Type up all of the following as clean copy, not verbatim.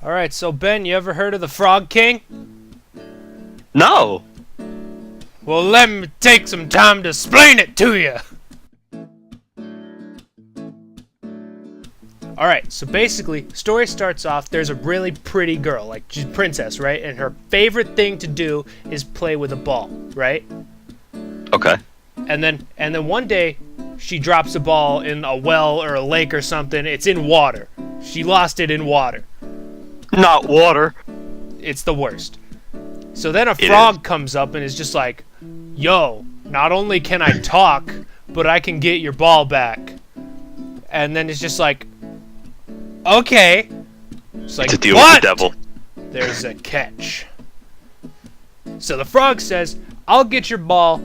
Alright, so Ben, you ever heard of the Frog King? No. Well, let me take some time to explain it to you. Alright, so basically, story starts off, there's a really pretty girl, like, she's a princess, right? And her favorite thing to do is play with a ball, right? Okay. And then one day, she drops a ball in a well or a lake or something. It's in water. She lost it in water. Not water. It's the worst. So then a frog comes up and is just like, yo, not only can I talk, but I can get your ball back. And then it's just like, okay. It's like, It's a deal what? with the devil. There's a catch. So the frog says, I'll get your ball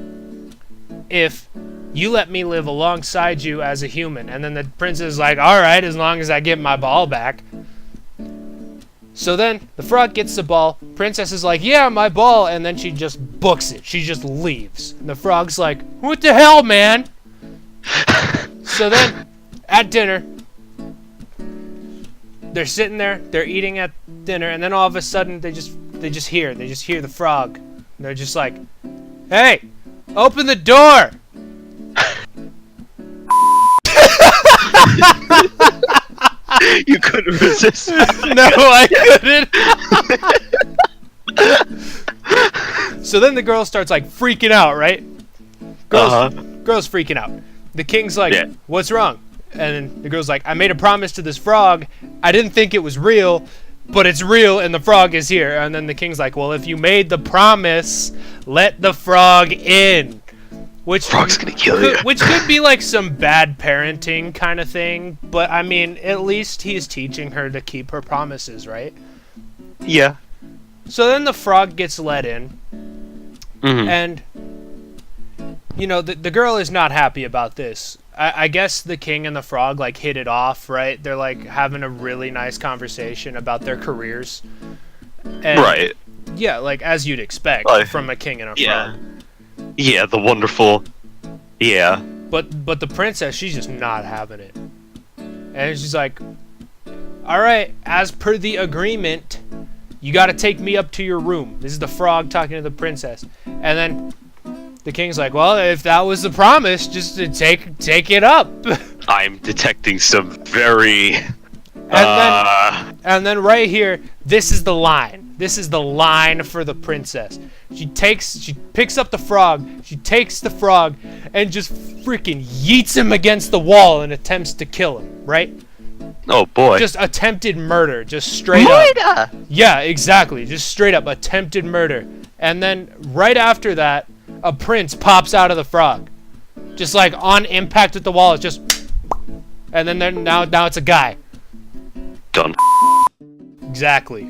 if you let me live alongside you as a human. And then the princess is like, alright, as long as I get my ball back. So then the frog gets the ball. Princess is like, yeah, my ball. And then she just books it. She just leaves. And the frog's like, what the hell, man? So then at dinner, they're sitting there, they're eating at dinner, and then all of a sudden they just hear the frog. And they're just like, hey, open the door. You couldn't resist. No, I couldn't. So then the girl starts like freaking out, right? Girl's freaking out. The king's like, Yeah. what's wrong? And the girl's like, I made a promise to this frog. I didn't think it was real, but it's real and the frog is here. And then the king's like, well, if you made the promise, let the frog in. Which Frog's gonna kill you. Which could be like some bad parenting kind of thing, but I mean, at least he's teaching her to keep her promises, right? Yeah. So then the frog gets let in, Mm-hmm. and you know, the girl is not happy about this. I guess the king and the frog like hit it off, right? They're like having a really nice conversation about their careers. And, Right. Yeah, like as you'd expect from a king and a Yeah. frog. Yeah, the wonderful. Yeah. But the princess, she's just not having it. And she's like, all right, as per the agreement, you got to take me up to your room. This is the frog talking to the princess. And then the king's like, well, if that was the promise, just to take it up. I'm detecting some very. And then right here, this is the line. This is the line for the princess. She picks up the frog, she takes the frog, and just freaking yeets him against the wall and attempts to kill him, right? Oh boy. Just attempted murder, just straight up. Yeah, exactly, just straight up attempted murder. And then right after that, a prince pops out of the frog. Just like on impact with the wall, it's just, and then now it's a guy. Done. Exactly.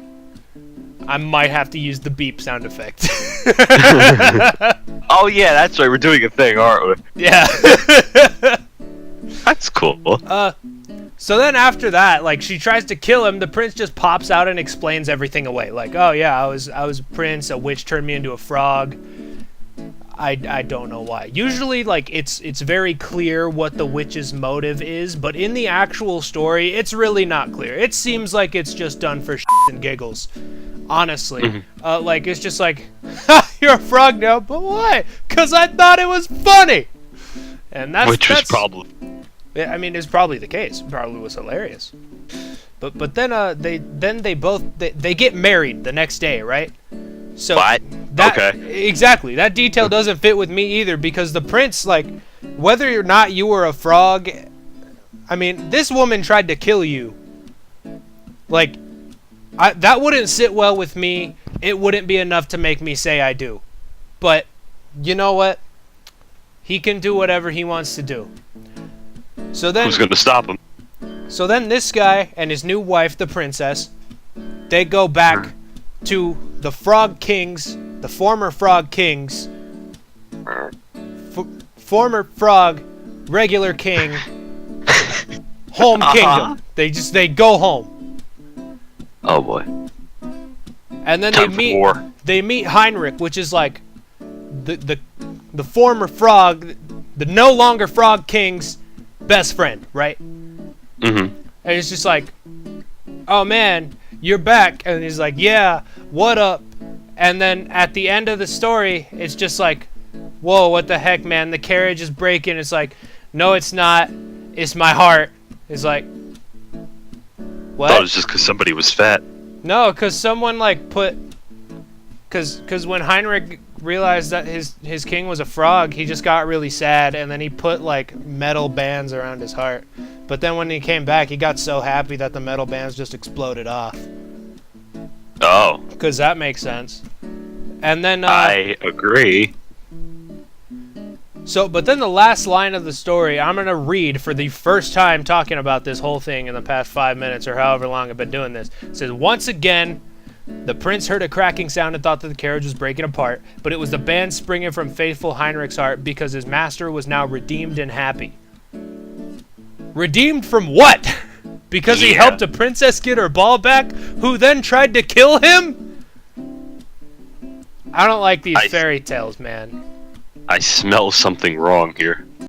I might have to use the beep sound effect. Oh yeah, that's right. We're doing a thing, aren't we? Yeah. That's cool. So then after that, like she tries to kill him, the prince just pops out and explains everything away. Like, oh yeah, I was a prince, a witch turned me into a frog. I don't know why. Usually, like, it's very clear what the witch's motive is, but in the actual story, it's really not clear. It seems like it's just done for shits and giggles. Honestly. Mm-hmm. Like, it's just like, ha, you're a frog now, but why? Because I thought it was funny! And that's... Which was probably... I mean, it's probably the case. It probably was hilarious. But then they both get married the next day, right? So What? Okay. Exactly. That detail doesn't fit with me either because the prince, like, whether or not you were a frog, I mean, this woman tried to kill you. Like, that wouldn't sit well with me. It wouldn't be enough to make me say I do. But you know what? He can do whatever he wants to do. So then, Who's gonna stop him? So then this guy and his new wife, the princess, they go back to the Frog Kings, the former Frog Kings, former Frog, regular king, home kingdom. They go home. Oh boy. And then Time for war. they meet Heinrich, which is like the former frog, the no longer Frog King's best friend, right? Mm-hmm. And it's just like, oh man, you're back. And he's like, yeah, what up? And then at the end of the story, it's just like, whoa, what the heck, man? The carriage is breaking. It's like, no, it's not. It's my heart. It's like, what? Thought it was just because somebody was fat. No, because someone like put, because when Heinrich realized that his king was a frog, he just got really sad, and then he put like metal bands around his heart. But then when he came back, he got so happy that the metal bands just exploded off. Oh. Because that makes sense. And then I agree. So, but then the last line of the story, I'm going to read for the first time talking about this whole thing in the past 5 minutes or however long I've been doing this. It says, once again, the prince heard a cracking sound and thought that the carriage was breaking apart, but it was the band springing from faithful Heinrich's heart because his master was now redeemed and happy. Redeemed from what? Because he helped a princess get her ball back, who then tried to kill him? I don't like these fairy tales, man. I smell something wrong here.